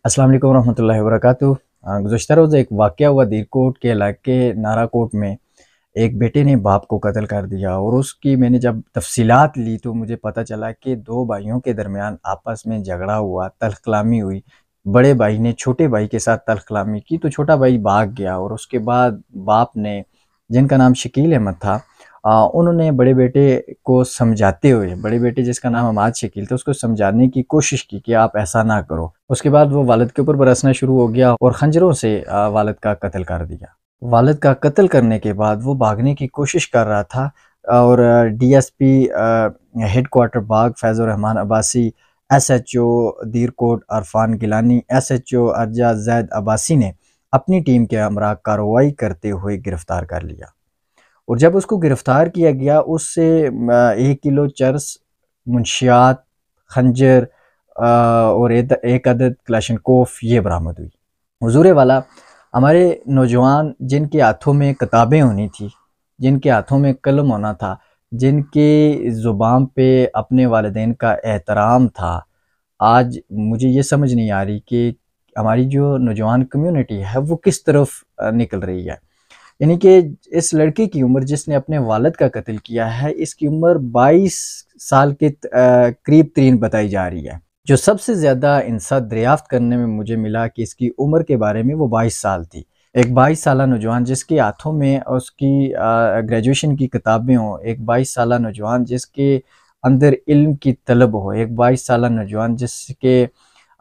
अस्सलाम वालेकुम रहमतुल्लाहि व बरकातुहू। गुज़श्ता रोज़ एक वाक़या हुआ दीरकोट के इलाके नाराकोट में। एक बेटे ने बाप को कत्ल कर दिया और उसकी मैंने जब तफ़सीलात ली तो मुझे पता चला कि दो भाइयों के दरमियान आपस में झगड़ा हुआ, तल्ख़ कलामी हुई। बड़े भाई ने छोटे भाई के साथ तल्ख़ कलामी की तो छोटा भाई भाग गया और उसके बाद बाप ने, जिनका नाम शकील अहमद था, उन्होंने बड़े बेटे को समझाते हुए, बड़े बेटे जिसका नाम अमाद शकील था, उसको समझाने की कोशिश की कि आप ऐसा ना करो। उसके बाद वो वालिद के ऊपर बरसना शुरू हो गया और खंजरों से वालिद का कत्ल कर दिया। वालिद का कत्ल करने के बाद वो भागने की कोशिश कर रहा था और डीएसपी हेडक्वार्टर बाग फैज़ुर रहमान अब्बासी, एसएचओ दीरकोट अरफान गिलानी, एसएचओ अर्जा जैद अब्बासी ने अपनी टीम के हमरा कार्रवाई करते हुए गिरफ्तार कर लिया। और जब उसको गिरफ्तार किया गया उससे 1 किलो चर्स, मुंशियात, खंजर और एक अदद क्लाशनकोफ ये बरामद हुई। हुजूर वाला, हमारे नौजवान जिनके हाथों में किताबें होनी थी, जिनके हाथों में कलम होना था, जिनके ज़ुबान पे अपने वालिदैन का एहतराम था, आज मुझे ये समझ नहीं आ रही कि हमारी जो नौजवान कम्युनिटी है वो किस तरफ निकल रही है। यानी कि इस लड़के की उम्र जिसने अपने वालिद का कत्ल किया है, इसकी उम्र 22 साल के करीब तरीन बताई जा रही है। जो सबसे ज़्यादा इंसाफ दरियाफ्त करने में मुझे मिला कि इसकी उम्र के बारे में वो 22 साल थी। एक 22 साला नौजवान जिसके हाथों में उसकी ग्रेजुएशन की किताबें हों, एक 22 साला नौजवान जिसके अंदर इल्म की तलब हो, एक 22 साला नौजवान जिसके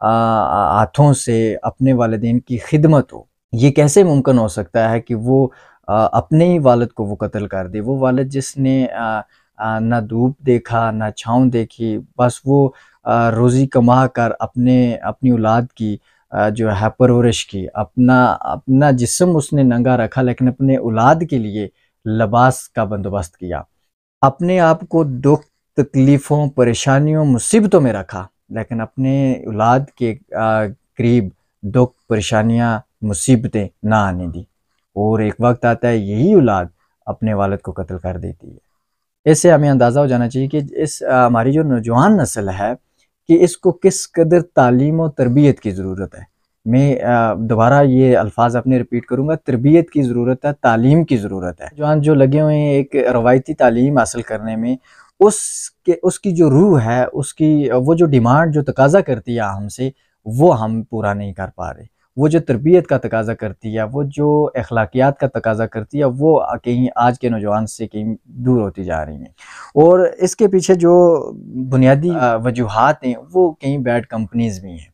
हाथों से अपने वालिदैन की खिदमत हो। ये कैसे मुमकिन हो सकता है कि वो अपने ही वालिद को वो कत्ल कर दे। वो वालिद जिसने ना धूप देखा, ना छाँव देखी, बस वो रोज़ी कमा कर अपनी औलाद की जो है परवरिश की। अपना अपना जिस्म उसने नंगा रखा लेकिन अपने औलाद के लिए लिबास का बंदोबस्त किया। अपने आप को दुख, तकलीफ़ों, परेशानियों, मुसीबतों में रखा लेकिन अपने औलाद के करीब दुख, परेशानियाँ, मुसीबतें ना आने दी। और एक वक्त आता है यही औलाद अपने वालिद को कत्ल कर देती है। इससे हमें अंदाज़ा हो जाना चाहिए कि हमारी जो नौजवान नस्ल है कि इसको किस कदर तालीम और तरबियत की ज़रूरत है। मैं दोबारा ये अल्फाज अपने रिपीट करूँगा, तरबियत की ज़रूरत है, तालीम की ज़रूरत है। जवान जो लगे हुए हैं एक रवायती तालीम हासिल करने में, उसकी जो रूह है, उसकी वो जो डिमांड जो तकाज़ा करती है हमसे, वो हम पूरा नहीं कर पा रहे। वो जो तरबियत का तकाज़ा करती है, वो जो अखलाकियात का तकाज़ा करती है, वो कहीं आज के नौजवान से कहीं दूर होती जा रही हैं। और इसके पीछे जो बुनियादी वजूहात हैं, वो कहीं बैड कंपनीज़ भी हैं।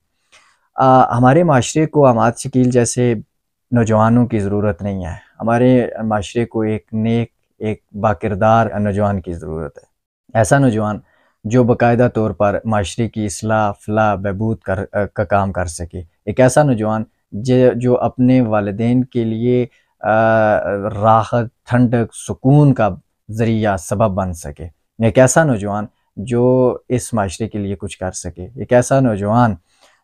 हमारे माशरे को अमाद शकील जैसे नौजवानों की ज़रूरत नहीं है। हमारे माशरे को एक नेक, एक बाकिरदार नौजवान की ज़रूरत है। ऐसा नौजवान जो बाकायदा तौर पर माशरे की इस्लाह, फ़लाह, बहबूद का काम कर सके। एक ऐसा नौजवान जो अपने वालिदैन के लिए राहत, ठंडक, सुकून का ज़रिया, सबब बन सके। एक ऐसा नौजवान जो इस माशरे के लिए कुछ कर सके। एक ऐसा नौजवान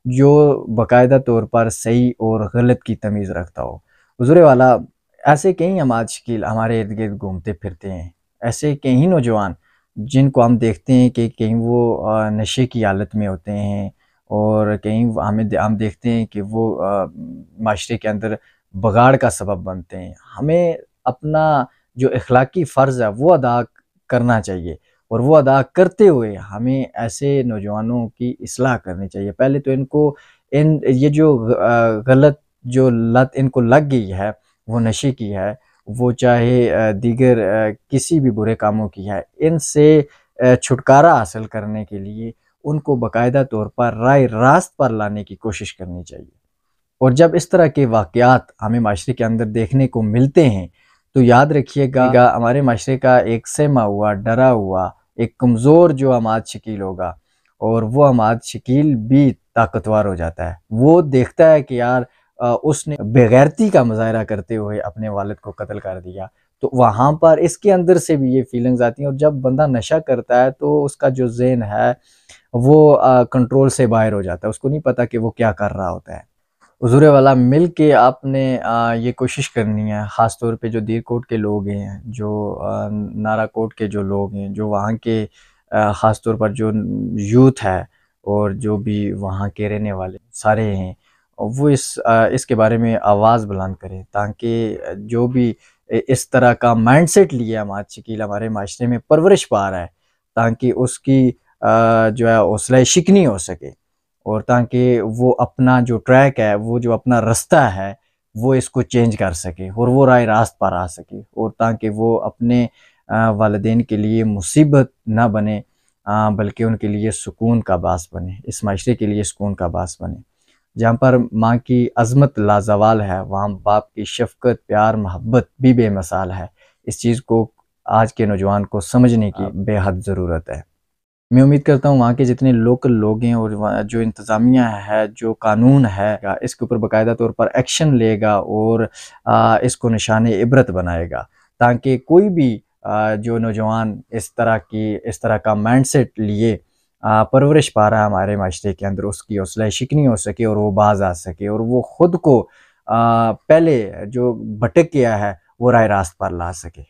जो बाकायदा तौर पर सही और गलत की तमीज़ रखता हो। हुज़ूर वाला, ऐसे कई अमाद शकील हमारे इर्द-गिर्द घूमते फिरते हैं। ऐसे कई नौजवान जिनको हम देखते हैं कि कहीं वो नशे की हालत में होते हैं और कहीं हम देखते हैं कि वो माशरे के अंदर बगाड़ का सबब बनते हैं। हमें अपना जो अखलाकी फ़र्ज़ है वो अदा करना चाहिए और वो अदा करते हुए हमें ऐसे नौजवानों की इस्लाह करनी चाहिए। पहले तो ये जो गलत जो लत इनको लग गई है, वो नशे की है, वो चाहे दीगर किसी भी बुरे कामों की है, इनसे छुटकारा हासिल करने के लिए उनको बाकायदा तौर पर राह रास्त पर लाने की कोशिश करनी चाहिए। और जब इस तरह के वाक़यात हमें माशरे के अंदर देखने को मिलते हैं, तो याद रखिएगा हमारे माशरे का एक सहमा हुआ, डरा हुआ, एक कमज़ोर जो अमाद शकील होगा और वो अमाद शकील भी ताकतवर हो जाता है। वो देखता है कि यार उसने बेगैरती का मुज़ाहिरा करते हुए अपने वालिद को कत्ल कर दिया, तो वहाँ पर इसके अंदर से भी ये फ़ीलिंग्स आती हैं और जब बंदा नशा करता है तो उसका जो ज़हन है वो कंट्रोल से बाहर हो जाता है, उसको नहीं पता कि वो क्या कर रहा होता है। हुज़ूर वाला, मिल के आपने ये कोशिश करनी है, ख़ास तौर पे जो दीरकोट के लोग हैं, जो नाराकोट के जो लोग हैं, जो वहाँ के ख़ास तौर पर जो यूथ है और जो भी वहाँ के रहने वाले सारे हैं, वो इसके बारे में आवाज़ बुलंद करे, ताकि जो भी इस तरह का माइंडसेट लिए हमारा शकील हमारे माशरे में परवरिश पा रहा है, ताकि उसकी जो है हौसला शिकनी हो सके, और ताकि वो अपना जो ट्रैक है, वो जो अपना रास्ता है, वो इसको चेंज कर सके और वो राह रास्त पर आ सके, और ताकि वो अपने वालिदैन के लिए मुसीबत ना बने, बल्कि उनके लिए सुकून का बास बने, इस माशरे के लिए सुकून का बास बने। जहाँ पर माँ की अज़मत लाज़वाल है, वहाँ बाप की शफ़क़त, प्यार, मोहब्बत भी बेमिसाल है। इस चीज़ को आज के नौजवान को समझने की बेहद ज़रूरत है। मैं उम्मीद करता हूँ वहाँ के जितने लोकल लोग हैं और वहाँ जो इंतज़ामिया है, जो कानून है, इसके ऊपर बाकायदा तौर पर एक्शन लेगा और इसको निशान-ए-इबरत बनाएगा, ताकि कोई भी जो नौजवान इस तरह का माइंडसेट लिए परवरिश पा रहा है हमारे माशरे के अंदर, उसकी हौसला शिकनी हो सके और वो बाज़ आ सके और वो खुद को पहले जो भटक गया है, वो राह रास्त पर ला सके।